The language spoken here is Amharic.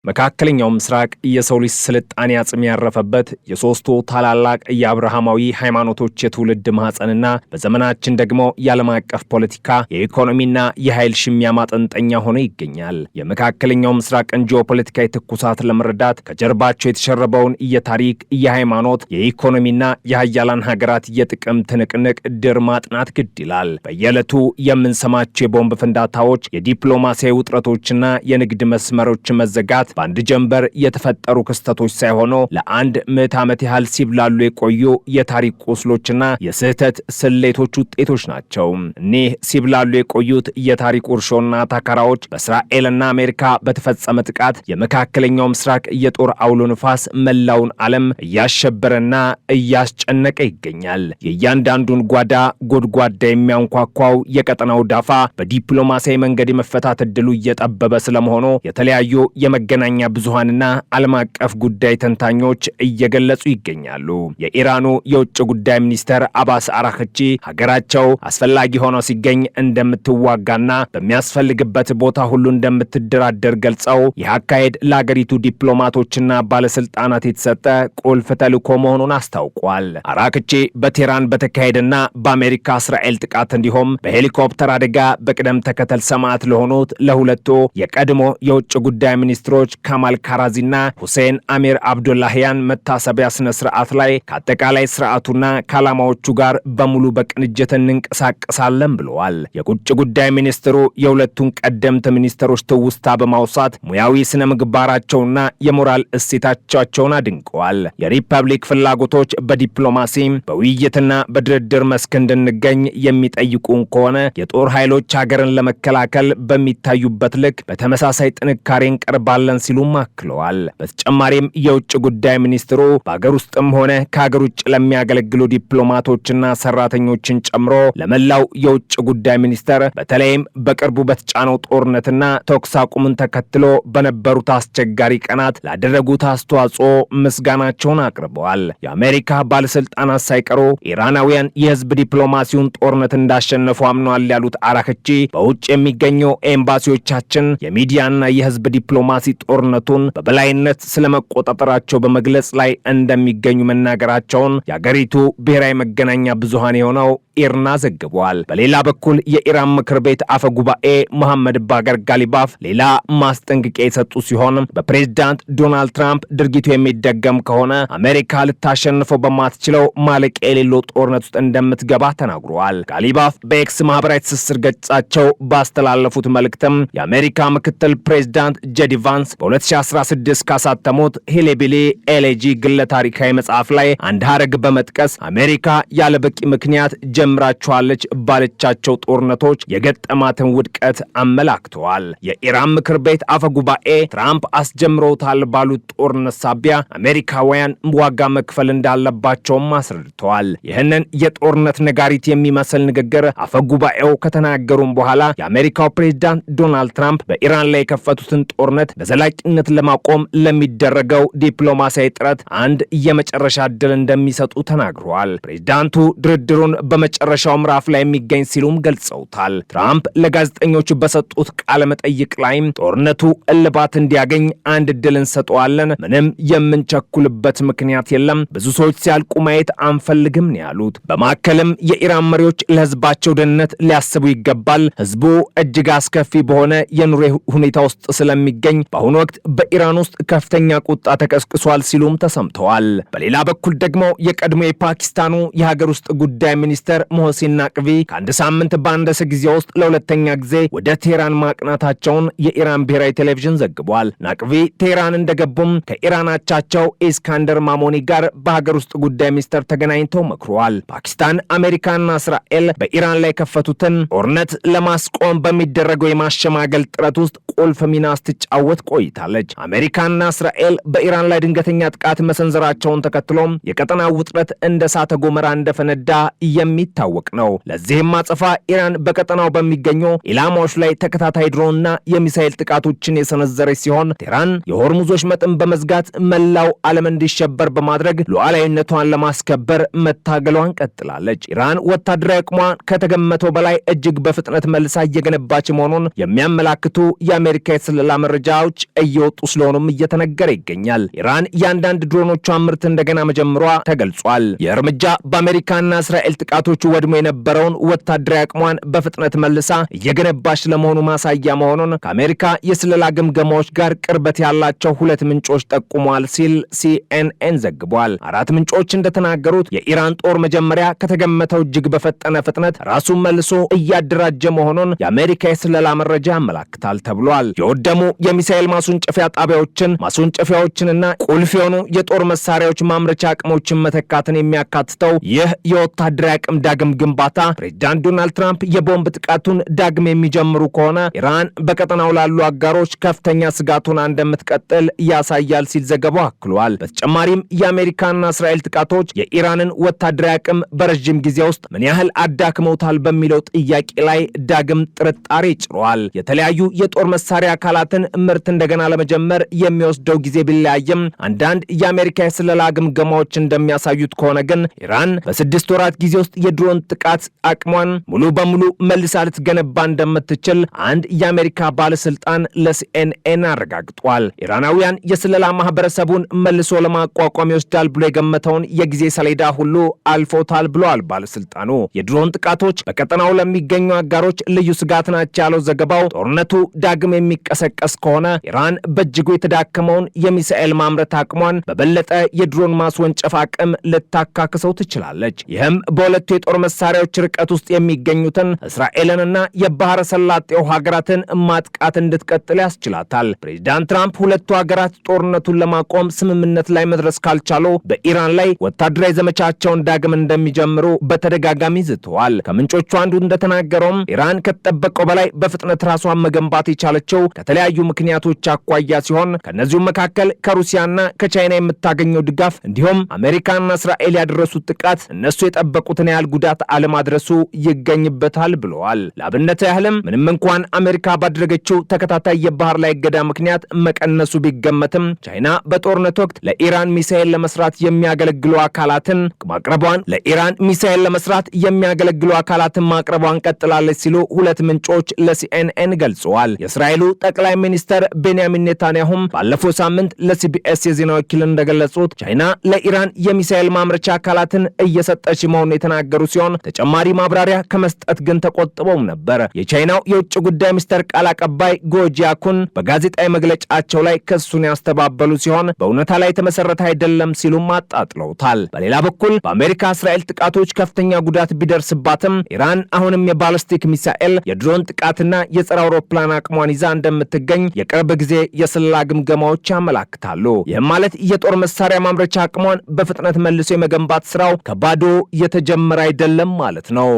መካከለኛው ምስራቅ የሰው ልጅ ስልጣኔ አጽም ያረፈበት የሶስቱ ታላላቅ የአብርሃማዊ ሃይማኖቶች የትውልድ ማህፀንና በዘመናችን ደግሞ የዓለም አቀፍ ፖለቲካ የኢኮኖሚና የኃይል ሽሚያ ማጠንጠኛ ሆኖ ይገኛል። የመካከለኛው ምስራቅን ጂኦፖለቲካዊ ትኩሳት ለመረዳት ከጀርባቸው የተሸረበውን የታሪክ፣ የሃይማኖት፣ የኢኮኖሚና የሀያላን ሀገራት የጥቅም ትንቅንቅ ድር ማጥናት ግድ ይላል። በየዕለቱ የምንሰማቸው የቦምብ ፍንዳታዎች፣ የዲፕሎማሲያዊ ውጥረቶችና የንግድ መስመሮች መዘጋት በአንድ ጀንበር የተፈጠሩ ክስተቶች ሳይሆኑ ለአንድ ምዕተ ዓመት ያህል ሲብላሉ የቆዩ የታሪክ ቁስሎችና የስህተት ስሌቶች ውጤቶች ናቸው። እኒህ ሲብላሉ የቆዩት የታሪክ ውርሾና ታካራዎች በእስራኤልና አሜሪካ በተፈጸመ ጥቃት የመካከለኛው ምስራቅ የጦር አውሎ ንፋስ መላውን ዓለም እያሸበረና እያስጨነቀ ይገኛል። የእያንዳንዱን ጓዳ ጎድጓዳ የሚያንኳኳው የቀጠናው ዳፋ በዲፕሎማሲያዊ መንገድ የመፈታት እድሉ እየጠበበ ስለመሆኑ የተለያዩ የመገናኛ ብዙሃንና ዓለም አቀፍ ጉዳይ ተንታኞች እየገለጹ ይገኛሉ። የኢራኑ የውጭ ጉዳይ ሚኒስተር አባስ አራክቺ ሀገራቸው አስፈላጊ ሆኖ ሲገኝ እንደምትዋጋና በሚያስፈልግበት ቦታ ሁሉ እንደምትደራደር ገልጸው ይህ አካሄድ ለሀገሪቱ ዲፕሎማቶችና ባለስልጣናት የተሰጠ ቁልፍ ተልዕኮ መሆኑን አስታውቋል። አራክቺ በቴህራን በተካሄደና በአሜሪካ እስራኤል ጥቃት እንዲሁም በሄሊኮፕተር አደጋ በቅደም ተከተል ሰማዕት ለሆኑት ለሁለቱ የቀድሞ የውጭ ጉዳይ ሚኒስትሮች ካማል ካራዚና ሁሴን አሚር አብዱላሂያን መታሰቢያ ስነ ስርዓት ላይ ከአጠቃላይ ስርዓቱና ከዓላማዎቹ ጋር በሙሉ በቅንጅት እንንቀሳቀሳለን ብለዋል። የውጭ ጉዳይ ሚኒስትሩ የሁለቱን ቀደምት ሚኒስትሮች ትውስታ በማውሳት ሙያዊ ስነ ምግባራቸውና የሞራል እሴታቸውን አድንቀዋል። የሪፐብሊክ ፍላጎቶች በዲፕሎማሲ በውይይትና በድርድር መስክ እንድንገኝ የሚጠይቁን ከሆነ የጦር ኃይሎች ሀገርን ለመከላከል በሚታዩበት ልክ በተመሳሳይ ጥንካሬ እንቀርባለን ሲሉም አክለዋል። በተጨማሪም የውጭ ጉዳይ ሚኒስትሩ በአገር ውስጥም ሆነ ከሀገር ውጭ ለሚያገለግሉ ዲፕሎማቶችና ሰራተኞችን ጨምሮ ለመላው የውጭ ጉዳይ ሚኒስተር በተለይም በቅርቡ በተጫነው ጦርነትና ተኩስ አቁምን ተከትሎ በነበሩት አስቸጋሪ ቀናት ላደረጉት አስተዋጽኦ ምስጋናቸውን አቅርበዋል። የአሜሪካ ባለስልጣናት ሳይቀሩ ኢራናውያን የህዝብ ዲፕሎማሲውን ጦርነት እንዳሸነፉ አምነዋል ያሉት አራክቺ በውጭ የሚገኙ ኤምባሲዎቻችን የሚዲያና የህዝብ ዲፕሎማሲ ጦርነቱን በበላይነት ስለመቆጣጠራቸው በመግለጽ ላይ እንደሚገኙ መናገራቸውን የአገሪቱ ብሔራዊ መገናኛ ብዙሃን የሆነው ኢርና ዘግቧል። በሌላ በኩል የኢራን ምክር ቤት አፈ ጉባኤ መሐመድ ባገር ጋሊባፍ ሌላ ማስጠንቀቂያ የሰጡ ሲሆን በፕሬዝዳንት ዶናልድ ትራምፕ ድርጊቱ የሚደገም ከሆነ አሜሪካ ልታሸንፈው በማትችለው ማለቂያ የሌለው ጦርነት ውስጥ እንደምትገባ ተናግረዋል። ጋሊባፍ በኤክስ ማህበራዊ ትስስር ገጻቸው ባስተላለፉት መልእክትም የአሜሪካ ምክትል ፕሬዝዳንት ጄዲ ቫንስ በ2016 ካሳተሙት ሂሌቢሊ ኤሌጂ ግለ ታሪካዊ መጽሐፍ ላይ አንድ ሀረግ በመጥቀስ አሜሪካ ያለበቂ ምክንያት ጀምራቸዋለች ባለቻቸው ጦርነቶች የገጠማትን ውድቀት አመላክተዋል። የኢራን ምክር ቤት አፈ ጉባኤ ትራምፕ አስጀምረውታል ባሉት ጦርነት ሳቢያ አሜሪካውያን ዋጋ መክፈል እንዳለባቸውም አስረድተዋል። ይህንን የጦርነት ነጋሪት የሚመስል ንግግር አፈ ጉባኤው ከተናገሩም በኋላ የአሜሪካው ፕሬዝዳንት ዶናልድ ትራምፕ በኢራን ላይ የከፈቱትን ጦርነት በዘላቂነት ለማቆም ለሚደረገው ዲፕሎማሲያዊ ጥረት አንድ የመጨረሻ ዕድል እንደሚሰጡ ተናግረዋል። ፕሬዝዳንቱ ድርድሩን በመጨረሻው ምዕራፍ ላይ የሚገኝ ሲሉም ገልጸውታል። ትራምፕ ለጋዜጠኞች በሰጡት ቃለ መጠይቅ ላይም ጦርነቱ እልባት እንዲያገኝ አንድ ዕድል እንሰጠዋለን፣ ምንም የምንቸኩልበት ምክንያት የለም፣ ብዙ ሰዎች ሲያልቁ ማየት አንፈልግም ነው ያሉት። በማዕከልም የኢራን መሪዎች ለህዝባቸው ደህንነት ሊያስቡ ይገባል፣ ህዝቡ እጅግ አስከፊ በሆነ የኑሮ ሁኔታ ውስጥ ስለሚገኝ በአሁኑ ወቅት በኢራን ውስጥ ከፍተኛ ቁጣ ተቀስቅሷል ሲሉም ተሰምተዋል። በሌላ በኩል ደግሞ የቀድሞ የፓኪስታኑ የሀገር ውስጥ ጉዳይ ሚኒስተር ሞህሲን ናቅቪ ከአንድ ሳምንት ባነሰ ጊዜ ውስጥ ለሁለተኛ ጊዜ ወደ ቴህራን ማቅናታቸውን የኢራን ብሔራዊ ቴሌቪዥን ዘግቧል። ናቅቪ ቴህራን እንደገቡም ከኢራን አቻቸው ኢስካንደር ማሞኒ ጋር በሀገር ውስጥ ጉዳይ ሚኒስተር ተገናኝተው መክረዋል። ፓኪስታን፣ አሜሪካና እስራኤል በኢራን ላይ ከፈቱትን ጦርነት ለማስቆም በሚደረገው የማሸማገል ጥረት ውስጥ ቁልፍ ሚና ስትጫወት ቆይታለች። አሜሪካና እስራኤል በኢራን ላይ ድንገተኛ ጥቃት መሰንዘራቸውን ተከትሎም የቀጠናው ውጥረት እንደ እሳተ ገሞራ እንደፈነዳ የሚታወቅ ነው። ለዚህም አጸፋ ኢራን በቀጠናው በሚገኙ ኢላማዎች ላይ ተከታታይ ድሮንና የሚሳኤል ጥቃቶችን የሰነዘረች ሲሆን ቴህራን የሆርሙዞች መጥን በመዝጋት መላው ዓለም እንዲሸበር በማድረግ ሉዓላዊነቷን ለማስከበር መታገሏን ቀጥላለች። ኢራን ወታደራዊ አቅሟን ከተገመተው በላይ እጅግ በፍጥነት መልሳ እየገነባች መሆኑን የሚያመላክቱ የአሜሪካ የስለላ መረጃዎች እየወጡ ስለሆኑም እየተነገረ ይገኛል። ኢራን የአንዳንድ ድሮኖቿን ምርት እንደገና መጀመሯ ተገልጿል። የእርምጃ በአሜሪካና እስራኤል ጥቃቶቹ ወድሞ የነበረውን ወታደራዊ አቅሟን በፍጥነት መልሳ እየገነባች ለመሆኑ ማሳያ መሆኑን ከአሜሪካ የስለላ ግምገማዎች ጋር ቅርበት ያላቸው ሁለት ምንጮች ጠቁመዋል ሲል ሲኤንኤን ዘግቧል። አራት ምንጮች እንደተናገሩት የኢራን ጦር መጀመሪያ ከተገመተው እጅግ በፈጠነ ፍጥነት ራሱን መልሶ እያደራጀ መሆኑን የአሜሪካ የስለላ መረጃ ያመላክታል ተብሏል። የወደሙ የሚሳኤል ማስወንጨፊያዎችንና ቁልፍ የሆኑ የጦር መሳሪያዎች ማምረቻ አቅሞችን መተካትን የሚያካትተው ይህ የወታደራዊ አቅም ዳግም ግንባታ ፕሬዚዳንት ዶናልድ ትራምፕ የቦምብ ጥቃቱን ዳግም የሚጀምሩ ከሆነ ኢራን በቀጠናው ላሉ አጋሮች ከፍተኛ ስጋት ሆና እንደምትቀጥል ያሳያል ሲል ዘገባው አክሏል። በተጨማሪም የአሜሪካና እስራኤል ጥቃቶች የኢራንን ወታደራዊ አቅም በረዥም ጊዜ ውስጥ ምን ያህል አዳክመውታል በሚለው ጥያቄ ላይ ዳግም ጥርጣሬ ጭሯል። የተለያዩ የጦር መሳሪያ አካላትን ምርት እንደገና ለመጀመር የሚወስደው ጊዜ ቢለያይም አንዳንድ የአሜሪካ የስለላ ግምገማዎች እንደሚያሳዩት ከሆነ ግን ኢራን በ6 ወራት ጊዜ ውስጥ የድሮን ጥቃት አቅሟን ሙሉ በሙሉ መልሳ ልትገነባ እንደምትችል አንድ የአሜሪካ ባለስልጣን ለሲኤንኤን አረጋግጧል። ኢራናውያን የስለላ ማህበረሰቡን መልሶ ለማቋቋም ይወስዳል ብሎ የገመተውን የጊዜ ሰሌዳ ሁሉ አልፎታል ብለዋል ባለስልጣኑ። የድሮን ጥቃቶች በቀጠናው ለሚገኙ አጋሮች ልዩ ስጋት ናቸው ያለው ዘገባው ጦርነቱ ዳግም የሚቀሰቀስ ከሆነ ኢራን በእጅጉ የተዳከመውን የሚሳኤል ማምረት አቅሟን በበለጠ የድሮን ማስወንጨፍ አቅም ልታካክሰው ትችላለች። ይህም በሁለቱ የጦር መሳሪያዎች ርቀት ውስጥ የሚገኙትን እስራኤልንና የባህረ ሰላጤው ሀገራትን ማጥቃት እንድትቀጥል ያስችላታል። ፕሬዚዳንት ትራምፕ ሁለቱ ሀገራት ጦርነቱን ለማቆም ስምምነት ላይ መድረስ ካልቻሉ በኢራን ላይ ወታደራዊ ዘመቻቸውን ዳግም እንደሚጀምሩ በተደጋጋሚ ዝተዋል። ከምንጮቹ አንዱ እንደተናገረውም ኢራን ከተጠበቀው በላይ በፍጥነት ራሷን መገንባት የቻለችው ከተለያዩ ምክንያቶች አኳያ ሲሆን ከነዚሁም መካከል ከሩሲያና ከቻይና የምታገኘው ድጋፍ እንዲሁም አሜሪካና እስራኤል ያደረሱት ጥቃት እነሱ የጠበቁትን ያህል ጉዳት አለማድረሱ ይገኝበታል ብለዋል። ለአብነት ያህልም ምንም እንኳን አሜሪካ ባደረገችው ተከታታይ የባህር ላይ እገዳ ምክንያት መቀነሱ ቢገመትም ቻይና በጦርነት ወቅት ለኢራን ሚሳኤል ለመስራት የሚያገለግሉ አካላትን ማቅረቧን ቀጥላለች ሲሉ ሁለት ምንጮች ለሲኤንኤን ገልጸዋል። የእስራኤሉ ጠቅላይ ሚኒስተር ቤንያሚን ኔታንያሁም ባለፈው ሳምንት ለሲቢኤስ የዜና ወኪል እንደገለጹት ቻይና ለኢራን የሚሳኤል ማምረቻ አካላትን እየሰጠች መሆኑን የተናገሩ ሲሆን ተጨማሪ ማብራሪያ ከመስጠት ግን ተቆጥበው ነበር። የቻይናው የውጭ ጉዳይ ሚኒስተር ቃል አቀባይ ጎጂያኩን በጋዜጣዊ መግለጫቸው ላይ ክሱን ያስተባበሉ ሲሆን በእውነታ ላይ የተመሰረተ አይደለም ሲሉም አጣጥለውታል። በሌላ በኩል በአሜሪካ እስራኤል ጥቃቶች ከፍተኛ ጉዳት ቢደርስባትም ኢራን አሁንም የባለስቲክ ሚሳኤል፣ የድሮን ጥቃትና የጸረ አውሮፕላን አቅሟን ይዛ እንደምትገኝ የቅርብ ጊዜ የስለላ ግምገማዎች ያመላክታሉ። ይህም ማለት የጦር መሳሪያ ማምረቻ አቅሟን በፍጥነት መልሶ የመገንባት ስራው ከባዶ የተጀመረ አይደለም ማለት ነው።